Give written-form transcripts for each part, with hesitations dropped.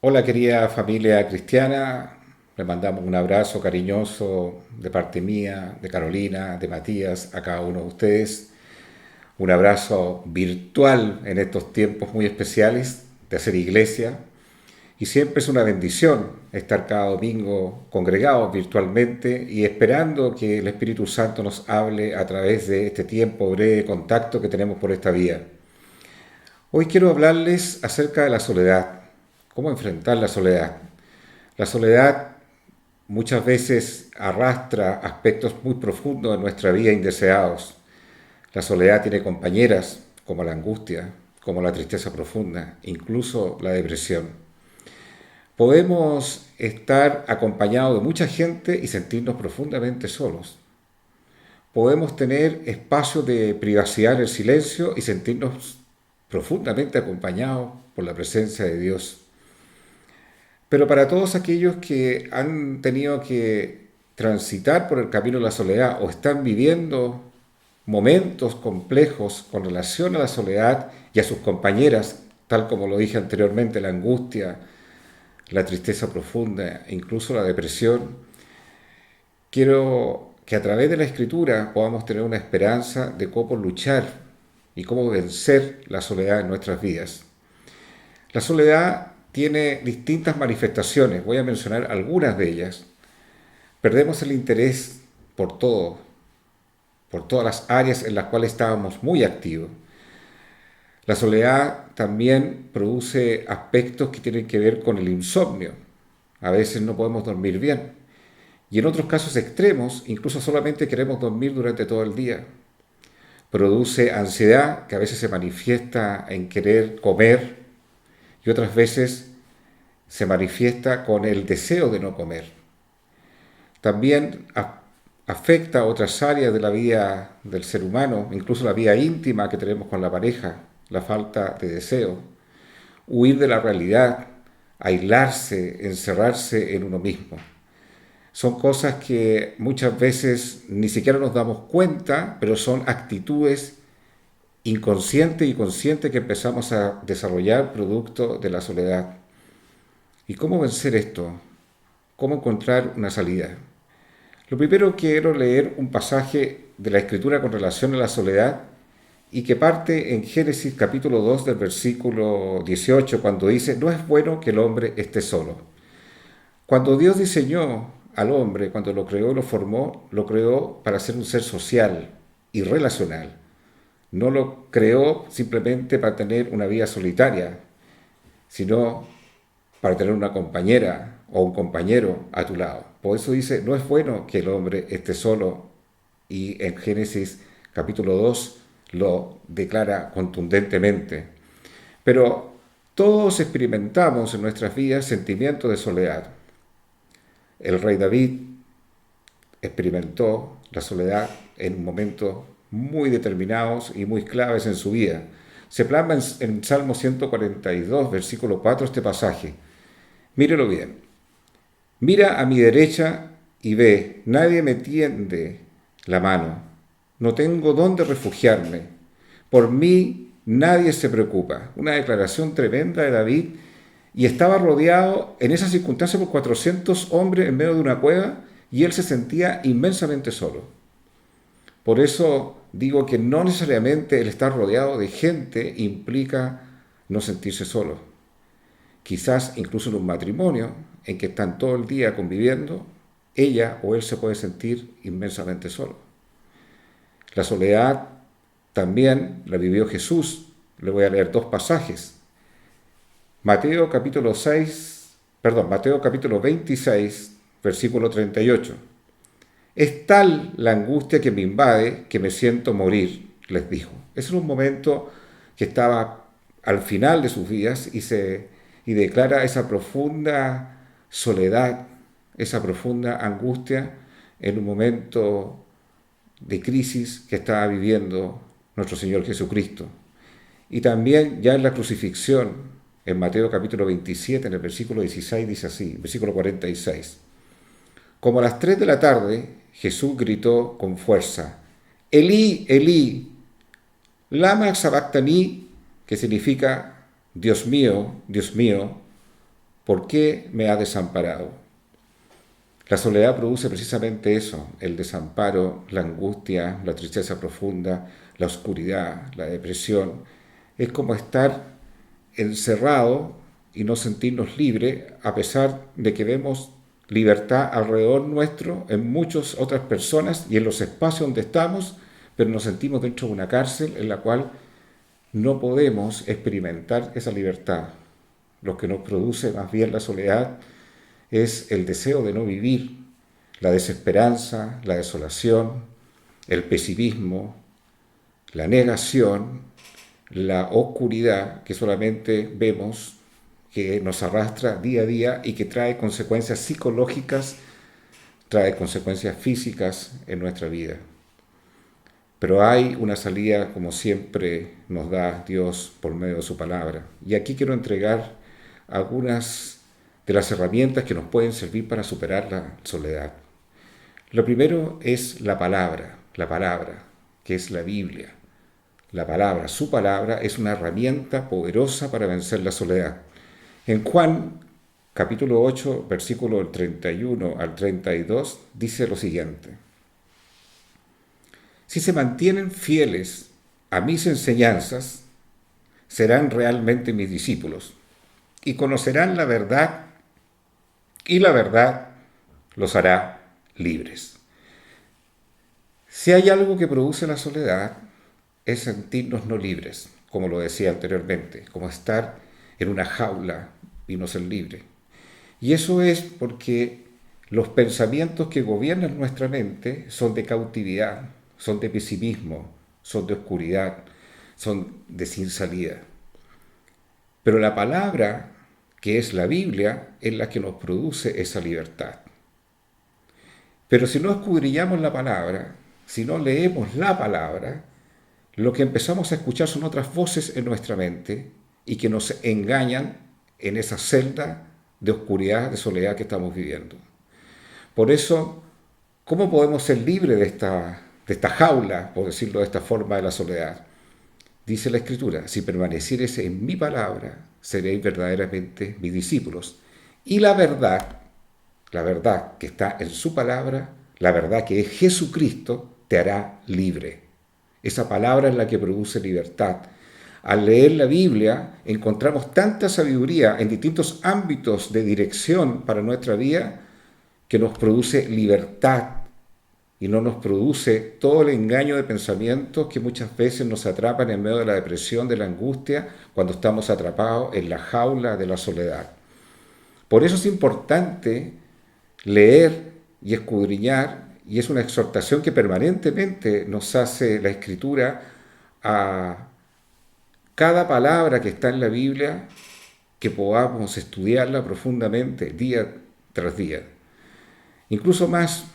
Hola querida familia cristiana, le mandamos un abrazo cariñoso de parte mía, de Carolina, de Matías, a cada uno de ustedes. Un abrazo virtual en estos tiempos muy especiales de hacer iglesia. Y siempre es una bendición estar cada domingo congregados virtualmente y esperando que el Espíritu Santo nos hable a través de este tiempo breve de contacto que tenemos por esta vía. Hoy quiero hablarles acerca de la soledad, cómo enfrentar la soledad. La soledad muchas veces arrastra aspectos muy profundos de nuestra vida indeseados. La soledad tiene compañeras como la angustia, como la tristeza profunda, incluso la depresión. Podemos estar acompañados de mucha gente y sentirnos profundamente solos. Podemos tener espacios de privacidad en el silencio y sentirnos profundamente acompañados por la presencia de Dios. Pero para todos aquellos que han tenido que transitar por el camino de la soledad o están viviendo momentos complejos con relación a la soledad y a sus compañeras, tal como lo dije anteriormente, la angustia, la tristeza profunda, incluso la depresión, quiero que a través de la escritura podamos tener una esperanza de cómo luchar y cómo vencer la soledad en nuestras vidas. La soledad tiene distintas manifestaciones, voy a mencionar algunas de ellas. Perdemos el interés por todo, por todas las áreas en las cuales estábamos muy activos. La soledad también produce aspectos que tienen que ver con el insomnio. A veces no podemos dormir bien. Y en otros casos extremos, incluso solamente queremos dormir durante todo el día. Produce ansiedad que a veces se manifiesta en querer comer y otras veces se manifiesta con el deseo de no comer. También afecta a otras áreas de la vida del ser humano, incluso la vida íntima que tenemos con la pareja, la falta de deseo, huir de la realidad, aislarse, encerrarse en uno mismo. Son cosas que muchas veces ni siquiera nos damos cuenta, pero son actitudes inconscientes y conscientes que empezamos a desarrollar producto de la soledad. ¿Y cómo vencer esto? ¿Cómo encontrar una salida? Lo primero quiero leer un pasaje de la Escritura con relación a la soledad y que parte en Génesis capítulo 2 del versículo 18 cuando dice, no es bueno que el hombre esté solo. Cuando Dios diseñó al hombre, cuando lo creó para ser un ser social y relacional. No lo creó simplemente para tener una vida solitaria, sino para tener una compañera o un compañero a tu lado. Por eso dice, no es bueno que el hombre esté solo. Y en Génesis capítulo 2 lo declara contundentemente. Pero todos experimentamos en nuestras vidas sentimientos de soledad. El rey David experimentó la soledad en momentos muy determinados y muy claves en su vida. Se plasma en Salmo 142, versículo 4, este pasaje. Mírelo bien. Mira a mi derecha y ve, nadie me tiende la mano. No tengo dónde refugiarme. Por mí nadie se preocupa. Una declaración tremenda de David. Y estaba rodeado en esa circunstancia por 400 hombres en medio de una cueva y él se sentía inmensamente solo. Por eso digo que no necesariamente el estar rodeado de gente implica no sentirse solo. Quizás incluso en un matrimonio en que están todo el día conviviendo, ella o él se puede sentir inmensamente solo. La soledad también la vivió Jesús. Le voy a leer dos pasajes. Mateo capítulo 26, versículo 38. Es tal la angustia que me invade que me siento morir, les dijo. Ese era un momento que estaba al final de sus vidas y declara esa profunda soledad, esa profunda angustia en un momento de crisis que estaba viviendo nuestro Señor Jesucristo. Y también ya en la crucifixión, en Mateo capítulo 27, en el versículo 16, dice así, versículo 46. Como a las 3 de la tarde, Jesús gritó con fuerza, Elí, Elí, lama sabactani, que significa, Dios mío, ¿Por qué me ha desamparado? La soledad produce precisamente eso, el desamparo, la angustia, la tristeza profunda, la oscuridad, la depresión. Es como estar encerrado y no sentirnos libres a pesar de que vemos libertad alrededor nuestro en muchas otras personas y en los espacios donde estamos, pero nos sentimos dentro de una cárcel en la cual no podemos experimentar esa libertad. Lo que nos produce más bien la soledad es el deseo de no vivir, la desesperanza, la desolación, el pesimismo, la negación, la oscuridad que solamente vemos que nos arrastra día a día y que trae consecuencias psicológicas, trae consecuencias físicas en nuestra vida. Pero hay una salida, como siempre nos da Dios por medio de su palabra. Y aquí quiero entregar algunas de las herramientas que nos pueden servir para superar la soledad. Lo primero es la palabra, que es la Biblia. La palabra, su palabra, es una herramienta poderosa para vencer la soledad. En Juan, capítulo 8, versículo del 31 al 32, dice lo siguiente. Si se mantienen fieles a mis enseñanzas, serán realmente mis discípulos y conocerán la verdad y la verdad los hará libres. Si hay algo que produce la soledad, es sentirnos no libres, como lo decía anteriormente, como estar en una jaula y no ser libre. Y eso es porque los pensamientos que gobiernan nuestra mente son de cautividad, son de pesimismo, son de oscuridad, son de sin salida. Pero la palabra, que es la Biblia, es la que nos produce esa libertad. Pero si no escudriñamos la palabra, si no leemos la palabra, lo que empezamos a escuchar son otras voces en nuestra mente y que nos engañan en esa celda de oscuridad, de soledad que estamos viviendo. Por eso, ¿cómo podemos ser libres de esta jaula, por decirlo de esta forma, de la soledad? Dice la Escritura, si permaneciereis en mi palabra, seréis verdaderamente mis discípulos. Y la verdad que está en su palabra, la verdad que es Jesucristo, te hará libre. Esa palabra es la que produce libertad. Al leer la Biblia encontramos tanta sabiduría en distintos ámbitos de dirección para nuestra vida que nos produce libertad y no nos produce todo el engaño de pensamientos que muchas veces nos atrapan en medio de la depresión, de la angustia, cuando estamos atrapados en la jaula de la soledad. Por eso es importante leer y escudriñar, y es una exhortación que permanentemente nos hace la Escritura a cada palabra que está en la Biblia, que podamos estudiarla profundamente día tras día. Incluso más,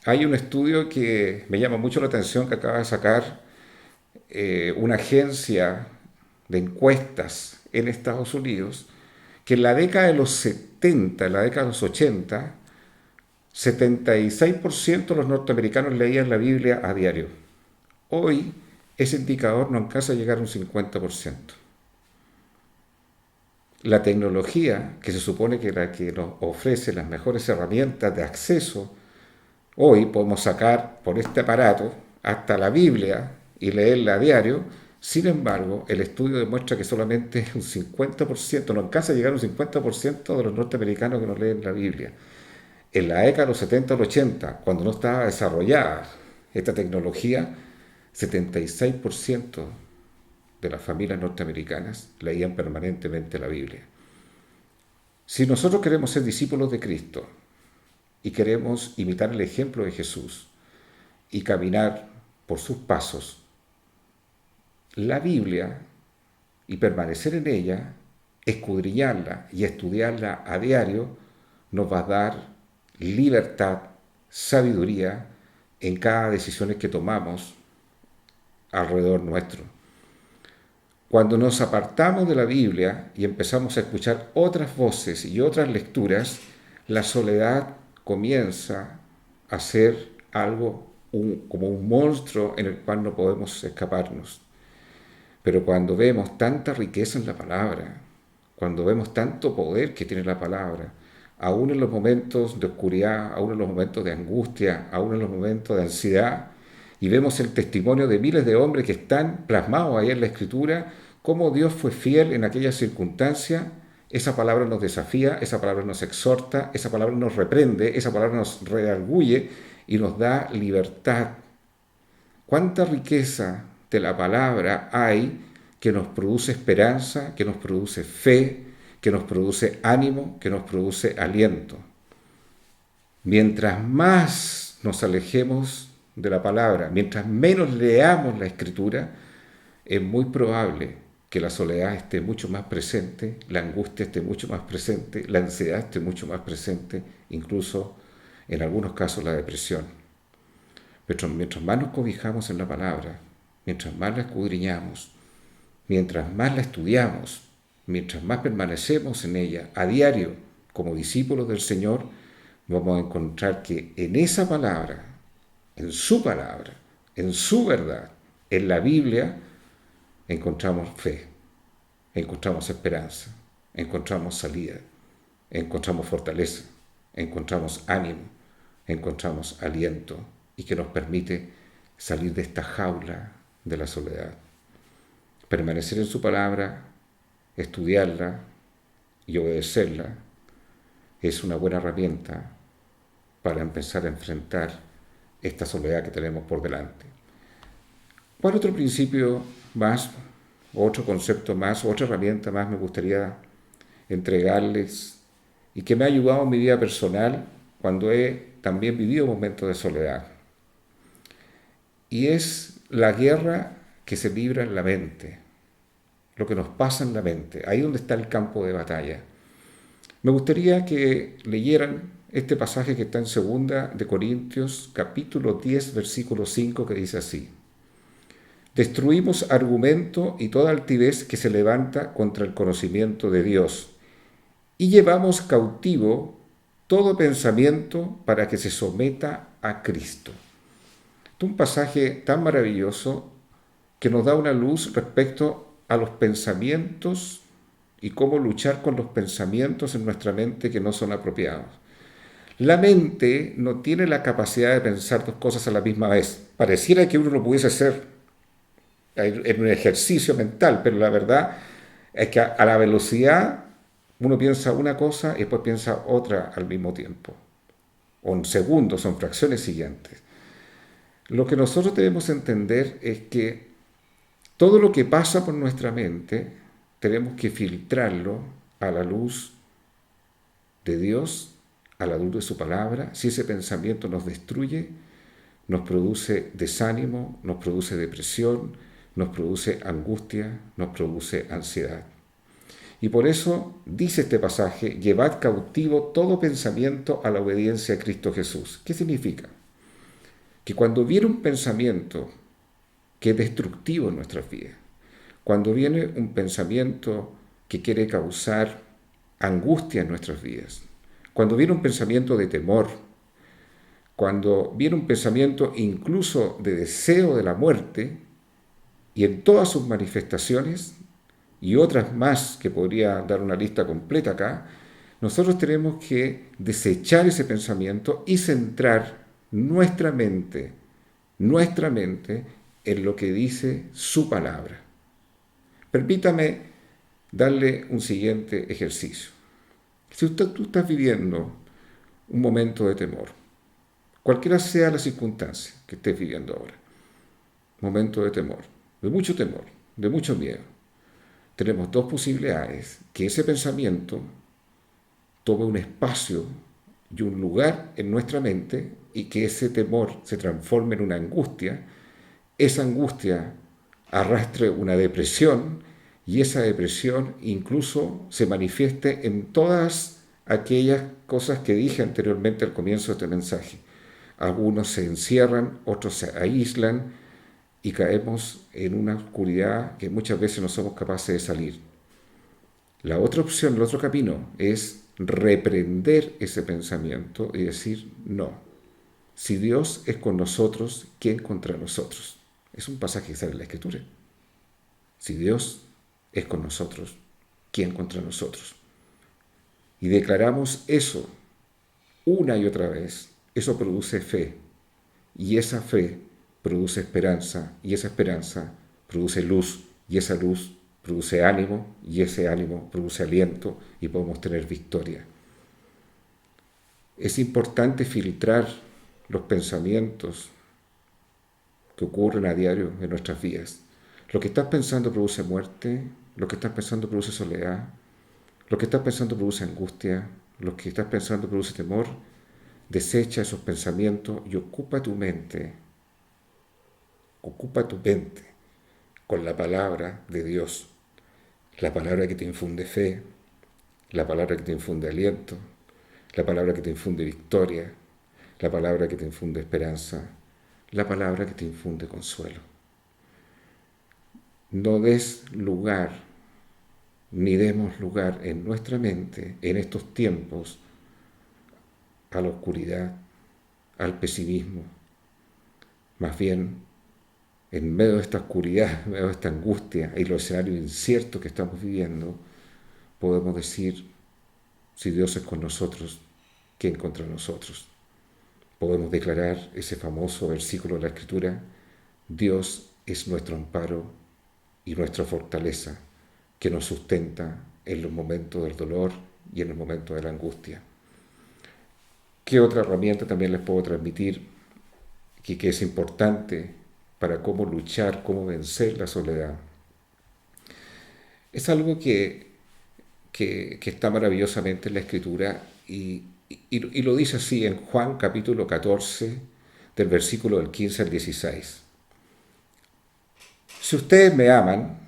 hay un estudio que me llama mucho la atención que acaba de sacar una agencia de encuestas en Estados Unidos, que en la década de los 70, en la década de los 80, 76% de los norteamericanos leían la Biblia a diario. Hoy ese indicador no alcanza a llegar a un 50%. La tecnología, que se supone que la que nos ofrece las mejores herramientas de acceso, hoy podemos sacar por este aparato hasta la Biblia y leerla a diario. Sin embargo, el estudio demuestra que solamente un 50%, no alcanza a llegar a un 50% de los norteamericanos que no leen la Biblia. En la década de los 70 o 80, cuando no estaba desarrollada esta tecnología, 76% de las familias norteamericanas leían permanentemente la Biblia. Si nosotros queremos ser discípulos de Cristo y queremos imitar el ejemplo de Jesús y caminar por sus pasos, la Biblia y permanecer en ella, escudriñarla y estudiarla a diario, nos va a dar libertad, sabiduría en cada decisión que tomamos alrededor nuestro. Cuando nos apartamos de la Biblia y empezamos a escuchar otras voces y otras lecturas, la soledad comienza a ser algo como un monstruo en el cual no podemos escaparnos. Pero cuando vemos tanta riqueza en la palabra, cuando vemos tanto poder que tiene la palabra, aún en los momentos de oscuridad, aún en los momentos de angustia, aún en los momentos de ansiedad, y vemos el testimonio de miles de hombres que están plasmados ahí en la Escritura, cómo Dios fue fiel en aquellas circunstancias. Esa palabra nos desafía, esa palabra nos exhorta, esa palabra nos reprende, esa palabra nos redarguye y nos da libertad. ¿Cuánta riqueza de la palabra hay que nos produce esperanza, que nos produce fe, que nos produce ánimo, que nos produce aliento? Mientras más nos alejemos de la palabra, mientras menos leamos la Escritura, es muy probable que la soledad esté mucho más presente, la angustia esté mucho más presente, la ansiedad esté mucho más presente, incluso en algunos casos la depresión. Pero mientras más nos cobijamos en la palabra, mientras más la escudriñamos, mientras más la estudiamos, mientras más permanecemos en ella a diario como discípulos del Señor, vamos a encontrar que en esa palabra, en su verdad, en la Biblia, encontramos fe, encontramos esperanza, encontramos salida, encontramos fortaleza, encontramos ánimo, encontramos aliento y que nos permite salir de esta jaula de la soledad. Permanecer en su palabra, estudiarla y obedecerla es una buena herramienta para empezar a enfrentar esta soledad que tenemos por delante. ¿Cuál otro principio más, otro concepto más, otra herramienta más me gustaría entregarles y que me ha ayudado en mi vida personal cuando he también vivido momentos de soledad? Y es la guerra que se libra en la mente, lo que nos pasa en la mente, ahí donde está el campo de batalla. Me gustaría que leyeran este pasaje que está en 2 Corintios, capítulo 10, versículo 5, que dice así: destruimos argumento y toda altivez que se levanta contra el conocimiento de Dios, y llevamos cautivo todo pensamiento para que se someta a Cristo. Es un pasaje tan maravilloso que nos da una luz respecto a los pensamientos y cómo luchar con los pensamientos en nuestra mente que no son apropiados. La mente no tiene la capacidad de pensar dos cosas a la misma vez. Pareciera que uno lo pudiese hacer en un ejercicio mental, pero la verdad es que a la velocidad uno piensa una cosa y después piensa otra al mismo tiempo, o en segundos, o en fracciones siguientes. Lo que nosotros debemos entender es que todo lo que pasa por nuestra mente tenemos que filtrarlo a la luz de Dios, a la luz de su palabra. Si ese pensamiento nos destruye, nos produce desánimo, nos produce depresión, nos produce angustia, nos produce ansiedad. Y por eso dice este pasaje: llevad cautivo todo pensamiento a la obediencia a Cristo Jesús. ¿Qué significa? Que cuando viene un pensamiento que es destructivo en nuestras vidas, cuando viene un pensamiento que quiere causar angustia en nuestras vidas, cuando viene un pensamiento de temor, cuando viene un pensamiento incluso de deseo de la muerte, y en todas sus manifestaciones, y otras más que podría dar una lista completa acá, nosotros tenemos que desechar ese pensamiento y centrar nuestra mente en lo que dice su palabra. Permítame darle un siguiente ejercicio. Si tú estás viviendo un momento de temor, cualquiera sea la circunstancia que estés viviendo ahora, momento de temor, de mucho miedo, tenemos dos posibilidades: que ese pensamiento tome un espacio y un lugar en nuestra mente y que ese temor se transforme en una angustia, esa angustia arrastre una depresión y esa depresión incluso se manifieste en todas aquellas cosas que dije anteriormente al comienzo de este mensaje. Algunos se encierran, otros se aíslan y caemos en una oscuridad que muchas veces no somos capaces de salir. La otra opción, el otro camino, es reprender ese pensamiento y decir: no, si Dios es con nosotros, ¿quién contra nosotros? Es un pasaje que sale en la Escritura. Si Dios es con nosotros, ¿quién contra nosotros? Y declaramos eso una y otra vez. Eso produce fe. Y esa fe produce esperanza. Y esa esperanza produce luz. Y esa luz produce ánimo. Y ese ánimo produce aliento. Y podemos tener victoria. Es importante filtrar los pensamientos que ocurren a diario en nuestras vidas. Lo que estás pensando produce muerte. Lo que estás pensando produce soledad. Lo que estás pensando produce angustia. Lo que estás pensando produce temor. Desecha esos pensamientos y ocupa tu mente con la palabra de Dios, la palabra que te infunde fe, la palabra que te infunde aliento, la palabra que te infunde victoria, la palabra que te infunde esperanza, la palabra que te infunde consuelo. No des lugar, ni demos lugar en nuestra mente, en estos tiempos, a la oscuridad, al pesimismo. Más bien, en medio de esta oscuridad, en medio de esta angustia y los escenarios inciertos que estamos viviendo, podemos decir, si Dios es con nosotros, ¿quién contra nosotros? Podemos declarar ese famoso versículo de la Escritura, Dios es nuestro amparo y nuestra fortaleza, que nos sustenta en los momentos del dolor y en los momentos de la angustia. ¿Qué otra herramienta también les puedo transmitir que es importante para cómo luchar, cómo vencer la soledad? Es algo que está maravillosamente en la Escritura y lo dice así en Juan capítulo 14, del versículo del 15 al 16. Si ustedes me aman,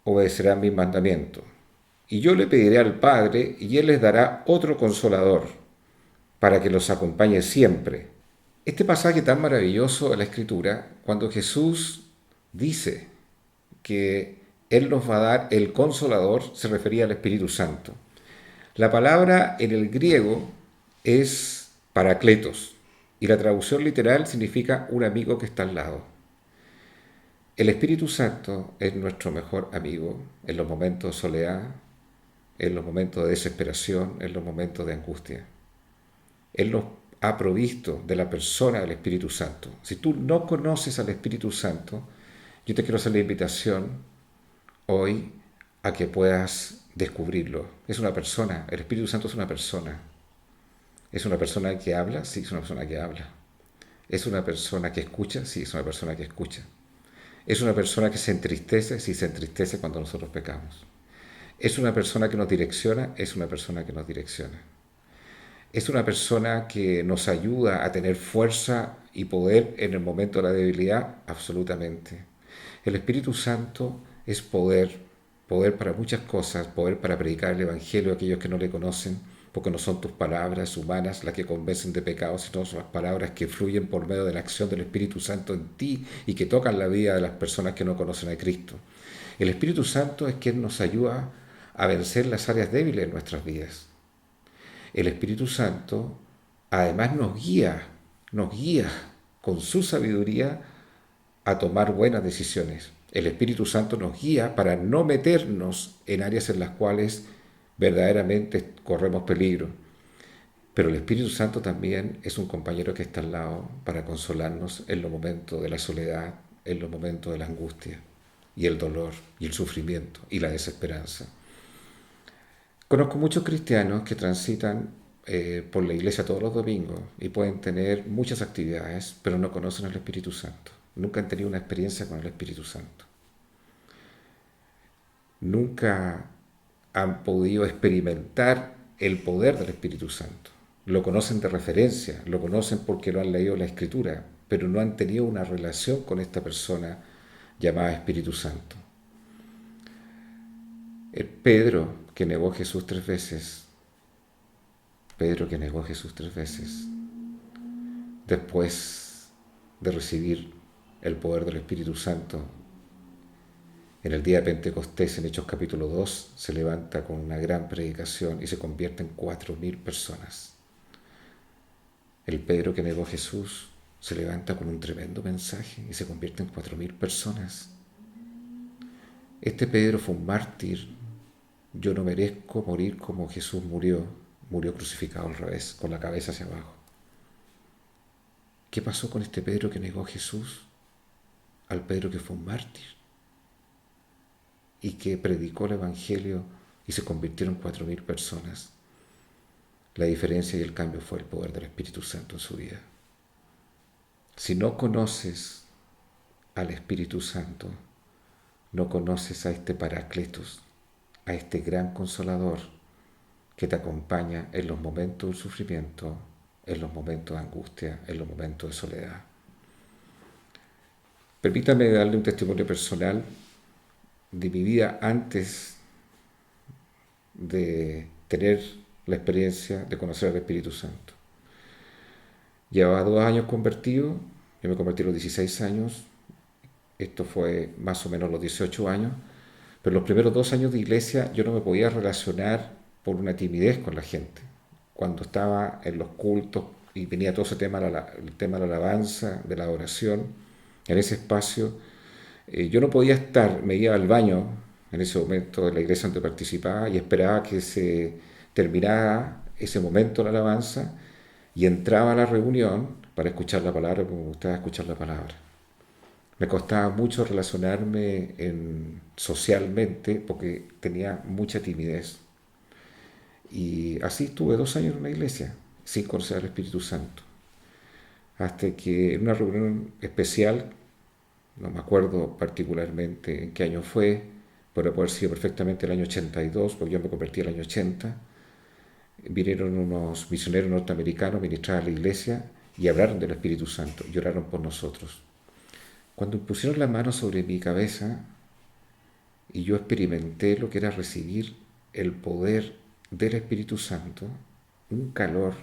obedecerán mis mandamientos. Y yo le pediré al Padre y Él les dará otro consolador para que los acompañe siempre. Este pasaje tan maravilloso de la Escritura, cuando Jesús dice que Él nos va a dar el consolador, se refería al Espíritu Santo. La palabra en el griego es paracletos y la traducción literal significa un amigo que está al lado. El Espíritu Santo es nuestro mejor amigo en los momentos de soledad, en los momentos de desesperación, en los momentos de angustia. Él nos ha provisto de la persona del Espíritu Santo. Si tú no conoces al Espíritu Santo, yo te quiero hacer la invitación hoy a que puedas descubrirlo. Es una persona, el Espíritu Santo es una persona. ¿Es una persona que habla? Sí, es una persona que habla. ¿Es una persona que escucha? Sí, es una persona que escucha. ¿Es una persona que se entristece? Sí, se entristece cuando nosotros pecamos. ¿Es una persona que nos direcciona? Es una persona que nos direcciona. ¿Es una persona que nos ayuda a tener fuerza y poder en el momento de la debilidad? Absolutamente. El Espíritu Santo es poder, poder para muchas cosas, poder para predicar el Evangelio a aquellos que no le conocen, porque no son tus palabras humanas las que convencen de pecado, sino son las palabras que fluyen por medio de la acción del Espíritu Santo en ti y que tocan la vida de las personas que no conocen a Cristo. El Espíritu Santo es quien nos ayuda a vencer las áreas débiles de nuestras vidas. El Espíritu Santo además nos guía con su sabiduría a tomar buenas decisiones. El Espíritu Santo nos guía para no meternos en áreas en las cuales verdaderamente corremos peligro. Pero el Espíritu Santo también es un compañero que está al lado para consolarnos en los momentos de la soledad, en los momentos de la angustia y el dolor y el sufrimiento y la desesperanza. Conozco muchos cristianos que transitan por la iglesia todos los domingos y pueden tener muchas actividades, pero no conocen al Espíritu Santo. Nunca han tenido una experiencia con el Espíritu Santo. Nunca han podido experimentar el poder del Espíritu Santo. Lo conocen de referencia, lo conocen porque lo han leído en la Escritura, pero no han tenido una relación con esta persona llamada Espíritu Santo. El Pedro, que negó a Jesús 3 veces, después de recibir el poder del Espíritu Santo, en el día de Pentecostés, en Hechos capítulo 2, se levanta con una gran predicación y se convierte en 4.000 personas. El Pedro que negó a Jesús se levanta con un tremendo mensaje y se convierte en 4.000 personas. Este Pedro fue un mártir Yo no merezco morir como Jesús murió, murió crucificado al revés, con la cabeza hacia abajo. ¿Qué pasó con este Pedro que negó a Jesús? Al Pedro que fue un mártir y que predicó el Evangelio y se convirtieron 4.000 personas. La diferencia y el cambio fue el poder del Espíritu Santo en su vida. Si no conoces al Espíritu Santo, no conoces a este Paracletos, a este gran consolador que te acompaña en los momentos del sufrimiento, en los momentos de angustia, en los momentos de soledad. Permítame darle un testimonio personal de mi vida antes de tener la experiencia de conocer al Espíritu Santo. Llevaba 2 años convertido, yo me convertí a los 16 años, esto fue más o menos los 18 años, pero los primeros 2 años de iglesia yo no me podía relacionar por una timidez con la gente. Cuando estaba en los cultos y venía todo ese tema, el tema de la alabanza, de la adoración, en ese espacio, yo no podía estar, me iba al baño en ese momento de la iglesia donde participaba y esperaba que se terminara ese momento de la alabanza y entraba a la reunión para escuchar la palabra, porque me gustaba escuchar la palabra. Me costaba mucho relacionarme socialmente porque tenía mucha timidez. Y así estuve 2 años en una iglesia, sin conocer al Espíritu Santo. Hasta que en una reunión especial, no me acuerdo particularmente en qué año fue, pero puede haber sido perfectamente el año 82, porque yo me convertí el año 80, vinieron unos misioneros norteamericanos a ministrar a la iglesia y hablaron del Espíritu Santo y oraron por nosotros. Cuando pusieron la mano sobre mi cabeza y yo experimenté lo que era recibir el poder del Espíritu Santo, un calor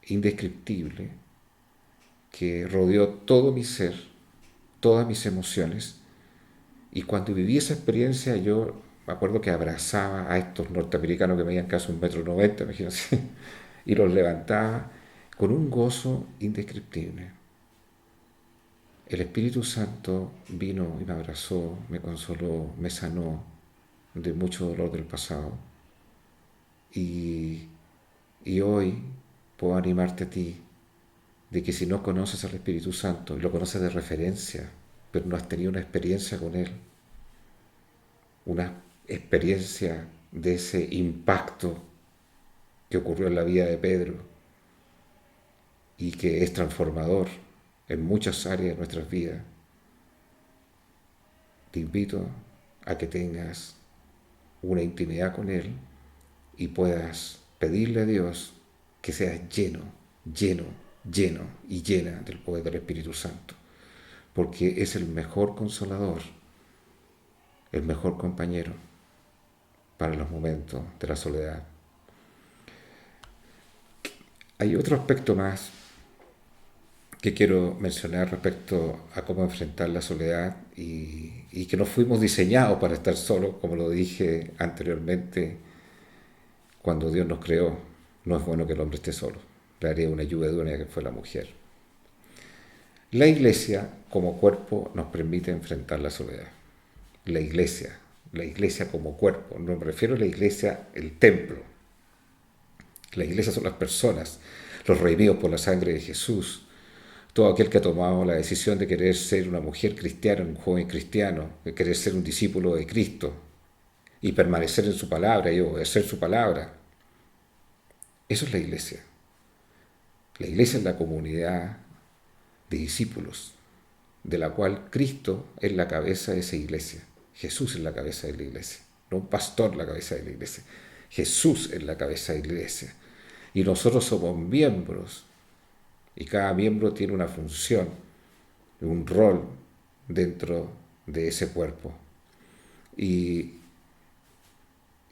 indescriptible que rodeó todo mi ser, todas mis emociones, y cuando viví esa experiencia yo me acuerdo que abrazaba a estos norteamericanos que medían casi 1,90 m, imagínense, y los levantaba con un gozo indescriptible. El Espíritu Santo vino y me abrazó, me consoló, me sanó de mucho dolor del pasado. Y, y hoy puedo animarte a ti de que si no conoces al Espíritu Santo, y lo conoces de referencia, pero no has tenido una experiencia con Él, una experiencia de ese impacto que ocurrió en la vida de Pedro y que es transformador en muchas áreas de nuestras vidas, te invito a que tengas una intimidad con Él y puedas pedirle a Dios que seas lleno, lleno, lleno y llena del poder del Espíritu Santo, porque es el mejor consolador, el mejor compañero para los momentos de la soledad. Hay otro aspecto más que quiero mencionar respecto a cómo enfrentar la soledad y que no fuimos diseñados para estar solos, como lo dije anteriormente, cuando Dios nos creó, no es bueno que el hombre esté solo. Le haría una ayuda idónea que fue la mujer. La iglesia como cuerpo nos permite enfrentar la soledad. La iglesia como cuerpo, no me refiero a la iglesia, el templo. La iglesia son las personas, los redimidos por la sangre de Jesús, todo aquel que ha tomado la decisión de querer ser una mujer cristiana, un joven cristiano, de querer ser un discípulo de Cristo y permanecer en su palabra y obedecer su palabra. Eso es la iglesia. La iglesia es la comunidad de discípulos, de la cual Cristo es la cabeza de esa iglesia. Jesús es la cabeza de la iglesia, no un pastor la cabeza de la iglesia. Jesús es la cabeza de la iglesia. Y nosotros somos miembros, y cada miembro tiene una función, un rol dentro de ese cuerpo. Y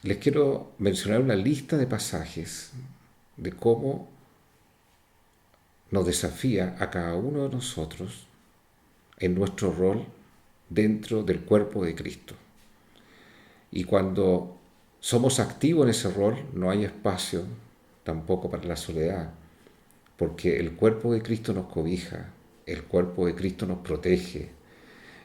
les quiero mencionar una lista de pasajes de cómo nos desafía a cada uno de nosotros en nuestro rol dentro del cuerpo de Cristo. Y cuando somos activos en ese rol, no hay espacio tampoco para la soledad, porque el cuerpo de Cristo nos cobija, el cuerpo de Cristo nos protege,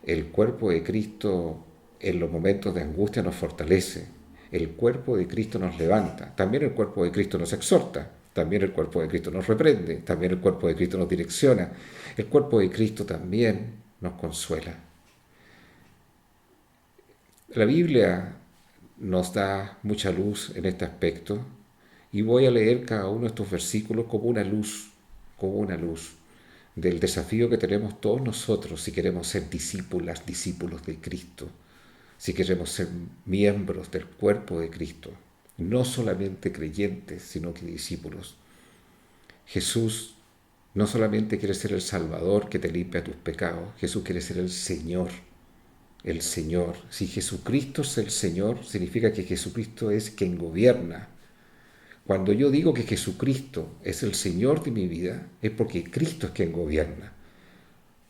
el cuerpo de Cristo en los momentos de angustia nos fortalece, El cuerpo de Cristo nos levanta, también el cuerpo de Cristo nos exhorta, también el cuerpo de Cristo nos reprende, también el cuerpo de Cristo nos direcciona, el cuerpo de Cristo también nos consuela. La Biblia nos da mucha luz en este aspecto y voy a leer cada uno de estos versículos como una luz del desafío que tenemos todos nosotros si queremos ser discípulos de Cristo, si queremos ser miembros del cuerpo de Cristo, no solamente creyentes, sino que discípulos. Jesús no solamente quiere ser el Salvador que te limpia tus pecados, Jesús quiere ser el Señor. El Señor. Si Jesucristo es el Señor, significa que Jesucristo es quien gobierna. Cuando yo digo que Jesucristo es el Señor de mi vida, es porque Cristo es quien gobierna.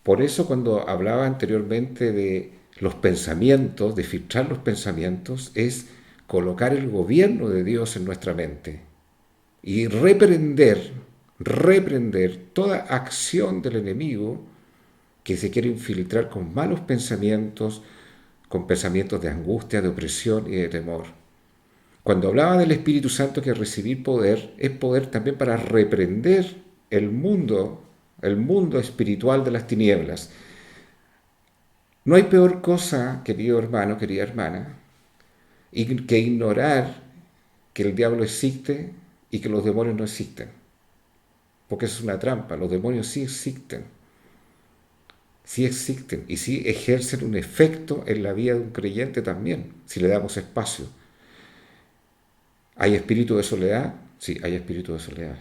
Por eso cuando hablaba anteriormente de los pensamientos, de filtrar los pensamientos, es colocar el gobierno de Dios en nuestra mente y reprender toda acción del enemigo que se quiere infiltrar con malos pensamientos, con pensamientos de angustia, de opresión y de temor. Cuando hablaba del Espíritu Santo que recibir poder, es poder también para reprender el mundo espiritual de las tinieblas. No hay peor cosa, querido hermano, querida hermana, que ignorar que el diablo existe y que los demonios no existen. Porque eso es una trampa, los demonios sí existen y sí ejercen un efecto en la vida de un creyente también, si le damos espacio. ¿Hay espíritu de soledad? Sí, hay espíritu de soledad.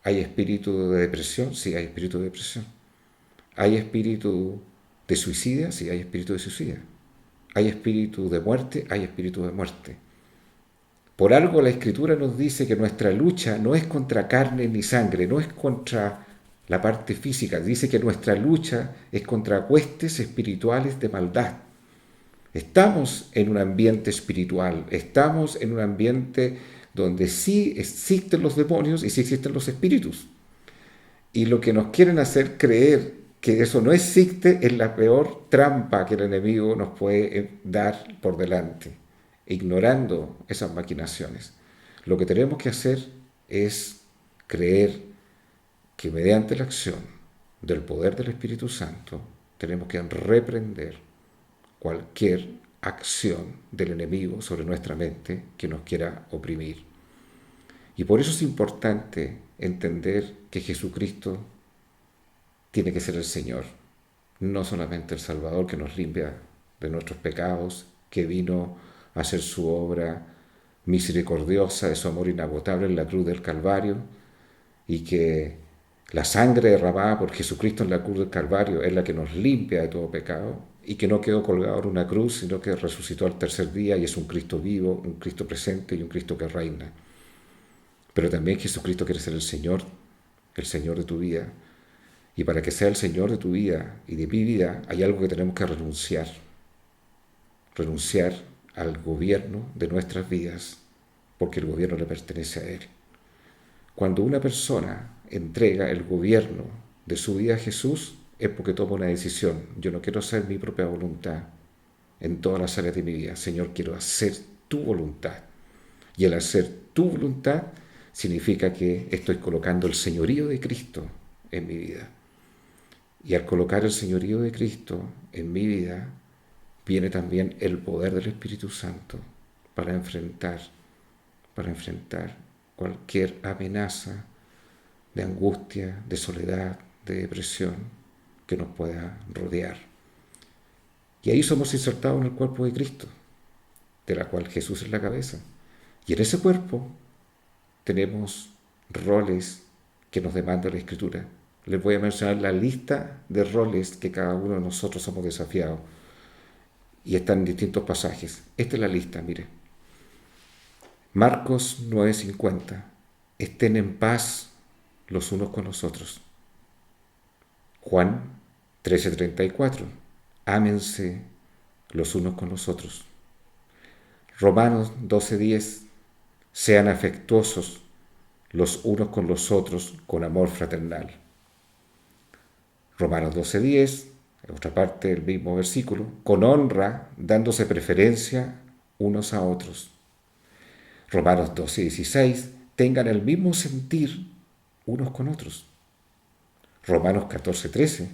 ¿Hay espíritu de depresión? Sí, hay espíritu de depresión. ¿Hay espíritu de suicidio? Sí, hay espíritu de suicidio. ¿Hay espíritu de muerte? Hay espíritu de muerte. Por algo la Escritura nos dice que nuestra lucha no es contra carne ni sangre, no es contra la parte física. Dice que nuestra lucha es contra huestes espirituales de maldad. Estamos en un ambiente espiritual, estamos en un ambiente donde sí existen los demonios y sí existen los espíritus. Y lo que nos quieren hacer creer que eso no existe es la peor trampa que el enemigo nos puede dar por delante, ignorando esas maquinaciones. Lo que tenemos que hacer es creer que mediante la acción del poder del Espíritu Santo tenemos que reprender cualquier acción del enemigo sobre nuestra mente que nos quiera oprimir. Y por eso es importante entender que Jesucristo tiene que ser el Señor, no solamente el Salvador que nos limpia de nuestros pecados, que vino a hacer su obra misericordiosa de su amor inagotable en la cruz del Calvario, y que la sangre derramada por Jesucristo en la cruz del Calvario es la que nos limpia de todo pecado, y que no quedó colgado en una cruz, sino que resucitó al tercer día y es un Cristo vivo, un Cristo presente y un Cristo que reina. Pero también Jesucristo quiere ser el Señor de tu vida. Y para que sea el Señor de tu vida y de mi vida, hay algo que tenemos que renunciar. Renunciar al gobierno de nuestras vidas, porque el gobierno le pertenece a Él. Cuando una persona entrega el gobierno de su vida a Jesús, es porque toma una decisión. Yo no quiero hacer mi propia voluntad en todas las áreas de mi vida. Señor, quiero hacer tu voluntad. Y el hacer tu voluntad significa que estoy colocando el señorío de Cristo en mi vida. Y al colocar el señorío de Cristo en mi vida, viene también el poder del Espíritu Santo para enfrentar cualquier amenaza de angustia, de soledad, de depresión que nos pueda rodear. Y ahí somos insertados en el cuerpo de Cristo, de la cual Jesús es la cabeza. Y en ese cuerpo tenemos roles que nos demanda la Escritura. Les voy a mencionar la lista de roles que cada uno de nosotros somos desafiados. Y están en distintos pasajes. Esta es la lista, mire. Marcos 9:50. Estén en paz los unos con los otros. Juan 13:34. Ámense los unos con los otros. Romanos 12:10. Sean afectuosos los unos con los otros con amor fraternal. Romanos 12:10, en otra parte del mismo versículo, con honra, dándose preferencia unos a otros. Romanos 12:16, tengan el mismo sentir unos con otros. Romanos 14:13,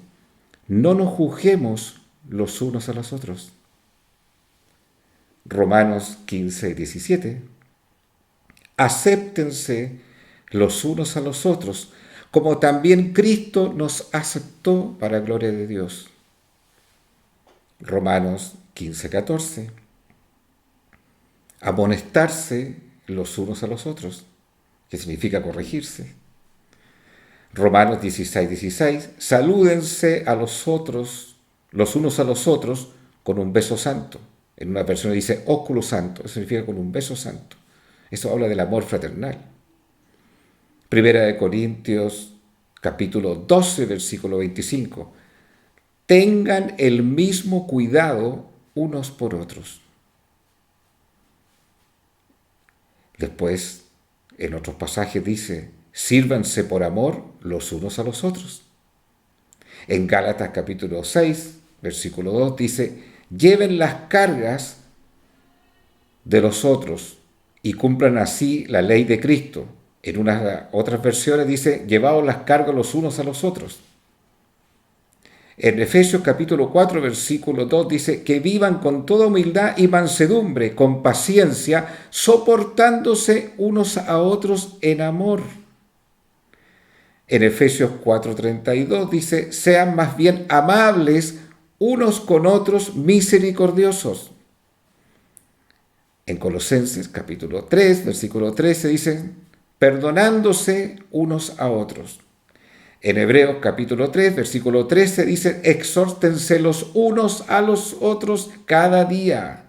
no nos juzguemos los unos a los otros. Romanos 15:17, acéptense los unos a los otros, como también Cristo nos aceptó para gloria de Dios. Romanos 15:14, amonestarse los unos a los otros, que significa corregirse. Romanos 16:16, salúdense a los otros, los unos a los otros, con un beso santo. En una versión dice ósculo santo, eso significa con un beso santo. Eso habla del amor fraternal. Primera de Corintios, capítulo 12, versículo 25. Tengan el mismo cuidado unos por otros. Después, en otros pasajes dice, sírvanse por amor los unos a los otros. En Gálatas capítulo 6, versículo 2 dice, lleven las cargas de los otros y cumplan así la ley de Cristo. En unas otras versiones dice, llevaos las cargas los unos a los otros. En Efesios capítulo 4, versículo 2 dice, que vivan con toda humildad y mansedumbre, con paciencia, soportándose unos a otros en amor. En Efesios 4:32 dice, sean más bien amables unos con otros, misericordiosos. En Colosenses capítulo 3, versículo 13 dice, perdonándose unos a otros. En Hebreos capítulo 3, versículo 13 dice, exhórtense los unos a los otros cada día.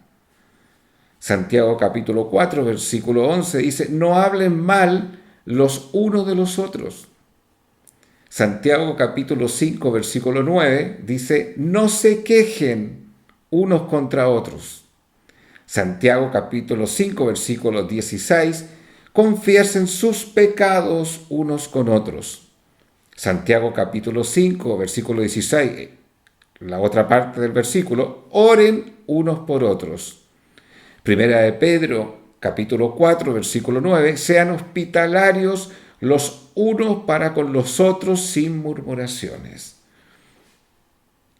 Santiago capítulo 4, versículo 11 dice, no hablen mal los unos de los otros. Santiago capítulo 5, versículo 9 dice, no se quejen unos contra otros. Santiago capítulo 5, versículo 16, confiesen sus pecados unos con otros. Santiago capítulo 5, versículo 16, la otra parte del versículo, oren unos por otros. Primera de Pedro capítulo 4, versículo 9, sean hospitalarios los unos para con los otros sin murmuraciones.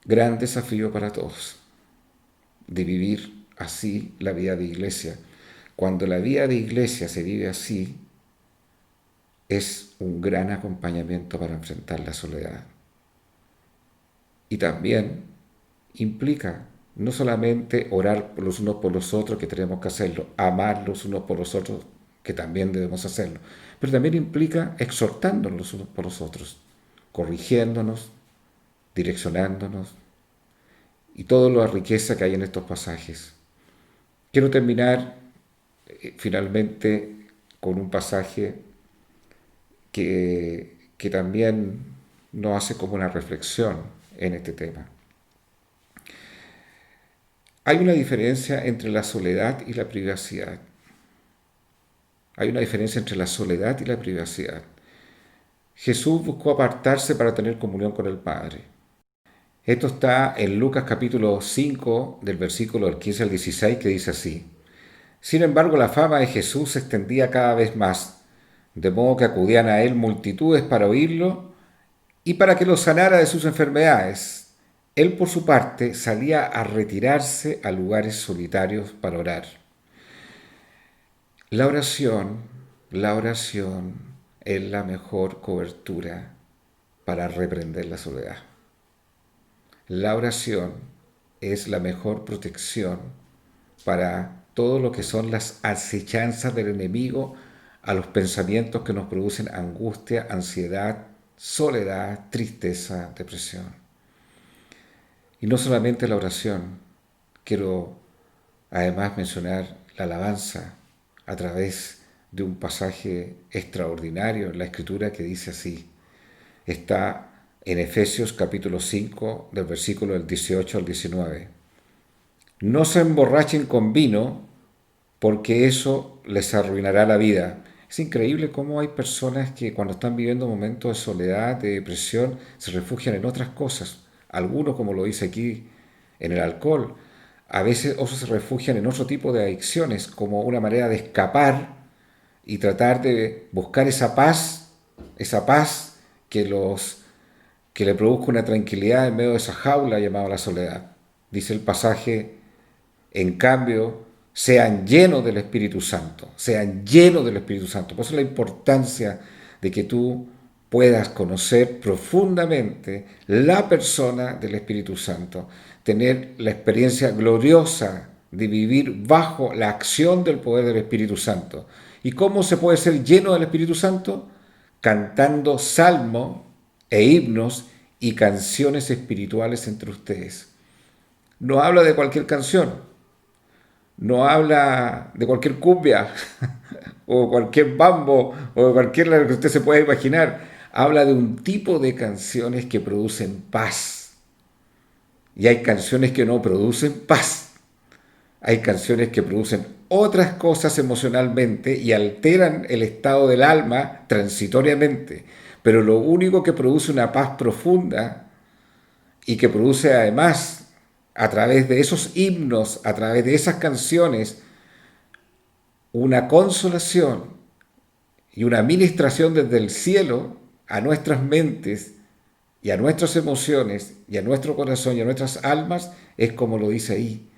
Gran desafío para todos, de vivir así la vida de iglesia. Cuando la vida de iglesia se vive así, es un gran acompañamiento para enfrentar la soledad. Y también implica no solamente orar los unos por los otros, que tenemos que hacerlo, amar los unos por los otros, que también debemos hacerlo, pero también implica exhortándonos los unos por los otros, corrigiéndonos, direccionándonos, y toda la riqueza que hay en estos pasajes. Quiero terminar finalmente con un pasaje que también nos hace como una reflexión en este tema. Hay una diferencia entre la soledad y la privacidad. Hay una diferencia entre la soledad y la privacidad. Jesús buscó apartarse para tener comunión con el Padre. Esto está en Lucas capítulo 5, del versículo del 15 al 16, que dice así. Sin embargo, la fama de Jesús se extendía cada vez más, de modo que acudían a él multitudes para oírlo y para que lo sanara de sus enfermedades. Él, por su parte, salía a retirarse a lugares solitarios para orar. La oración es la mejor cobertura para reprender la soledad. La oración es la mejor protección para todo lo que son las acechanzas del enemigo a los pensamientos que nos producen angustia, ansiedad, soledad, tristeza, depresión. Y no solamente la oración, quiero además mencionar la alabanza a través de un pasaje extraordinario en la Escritura que dice así. Está en Efesios capítulo 5, del versículo del 18 al 19. No se emborrachen con vino, porque eso les arruinará la vida. Es increíble cómo hay personas que cuando están viviendo momentos de soledad, de depresión, se refugian en otras cosas. Algunos, como lo dice aquí, en el alcohol. A veces otros se refugian en otro tipo de adicciones como una manera de escapar y tratar de buscar esa paz que le produzca una tranquilidad en medio de esa jaula llamada la soledad. Dice el pasaje, en cambio, sean llenos del Espíritu Santo, sean llenos del Espíritu Santo. Por eso la importancia de que tú puedas conocer profundamente la persona del Espíritu Santo, tener la experiencia gloriosa de vivir bajo la acción del poder del Espíritu Santo. ¿Y cómo se puede ser lleno del Espíritu Santo? Cantando salmos e himnos y canciones espirituales entre ustedes. No habla de cualquier canción, no habla de cualquier cumbia o cualquier bambo o cualquier que usted se pueda imaginar. Habla de un tipo de canciones que producen paz. Y hay canciones que no producen paz. Hay canciones que producen otras cosas emocionalmente y alteran el estado del alma transitoriamente. Pero lo único que produce una paz profunda y que produce además a través de esos himnos, a través de esas canciones, una consolación y una ministración desde el cielo a nuestras mentes y a nuestras emociones y a nuestro corazón y a nuestras almas, es como lo dice ahí,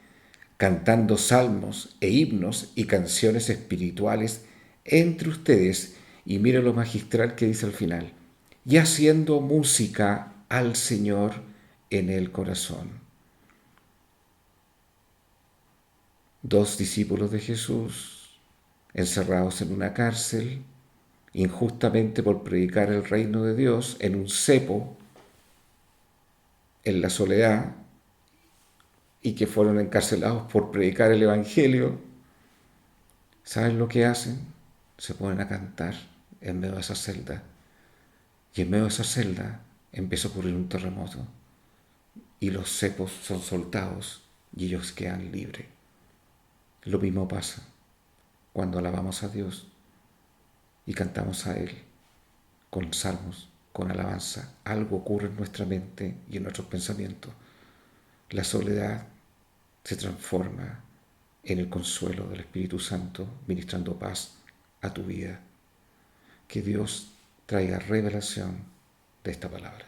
cantando salmos e himnos y canciones espirituales entre ustedes. Y mire lo magistral que dice al final, y haciendo música al Señor en el corazón. Dos discípulos de Jesús, encerrados en una cárcel, injustamente por predicar el reino de Dios, en un cepo, en la soledad, y que fueron encarcelados por predicar el Evangelio. ¿Saben lo que hacen? Se ponen a cantar en medio de esa celda. Y en medio de esa celda empieza a ocurrir un terremoto. Y los cepos son soltados y ellos quedan libres. Lo mismo pasa cuando alabamos a Dios y cantamos a Él con salmos, con alabanza. Algo ocurre en nuestra mente y en nuestros pensamientos. La soledad se transforma en el consuelo del Espíritu Santo, ministrando paz a tu vida. Que Dios traiga revelación de esta palabra.